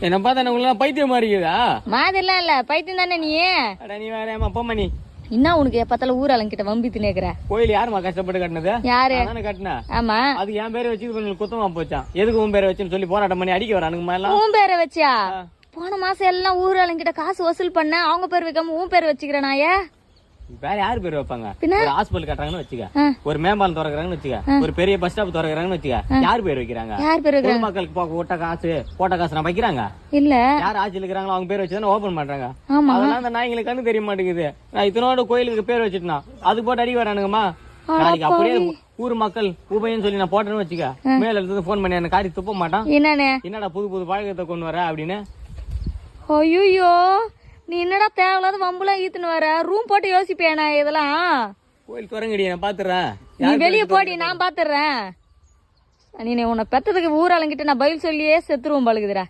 என்ன பார்த்தா உங்களுக்கு பைத்தியம் மாறிக்குதா? மாதிரிலாம் இல்ல, பைத்தியம் தானே நீ. அட நீ வேற ஏமா போம்மா நீ. என்ன உனக்கு எப்பத்தால ஊராளங்கிட்ட வம்பித்து நேக்குற? கோயில் யாருமா கஷ்டப்பட்டு கட்டினது? யாரு கட்டினா? ஆமா, அது என் பேரை வச்சு உங்களுக்கு குத்தமா போச்சான். எதுக்கு உன் பேரை வச்சுன்னு சொல்லி போராட்டம் பண்ணி அடிக்க வரானுங்க எல்லாம். உன் பேரை வச்சியா? போன மாசம் எல்லாம் ஊராளங்கிட்ட காசு வசூல் பண்ண, அவங்க பேர் வைக்காம உன் பேர் வச்சுக்கிறேன் நாயே. வேற யாரு பேர் வைப்பாங்க? ஒரு ஹாஸ்பிட்டல் கட்டுறாங்கன்னு வச்சுக்க, ஒரு மேம்பாலம் திறக்கிறாங்கன்னு வச்சுக்க, ஒரு பெரிய பஸ் ஸ்டாப் திறக்கிறாங்கன்னு வச்சுக்க, யார் பேர் வைக்கிறாங்க? யார் பேர் வைக்கிறாங்க? மக்களுக்கு போட்ட காசு நான் வைக்கிறாங்க இல்ல. யார் ஆட்சியில் இருக்கிறாங்களோ அவங்க பேர் வச்சுதானே ஓபன் பண்றாங்க. அதெல்லாம் அந்த நாய்ங்களுக்கு கண்ணு தெரிய மாட்டேங்குது. நான் இத்தனோட கோயிலுக்கு பேர் வச்சுட்டா அதுக்கு போட்டு அடிக்க வரானுங்கம்மா. நாளைக்கு அப்படியே ஊர் மக்கள் உபயன்னு சொல்லி நான் போட்டேன்னு வச்சுக்க, மேல இருந்து போன் பண்ணி என்ன காரி துப்ப மாட்டான். என்னடா புது புது பழக்கத்தை கொண்டு வர அப்படின்னு. ஐயோ, நீ என்னடா தேவையில்லாத வம்புலாம் ஈத்துன்னு வர? ரூம் போட்டு யோசிப்பேனா இதெல்லாம்? கோயில் துறங்கடி, நான் பாத்துறேன். நீ வெளியே போடி, நான் பாத்துறேன். நீ உன்னை பெத்ததுக்கு ஊராளங்கிட்ட நான் பதில் சொல்லியே செத்துருவோம் பழகுதுடா.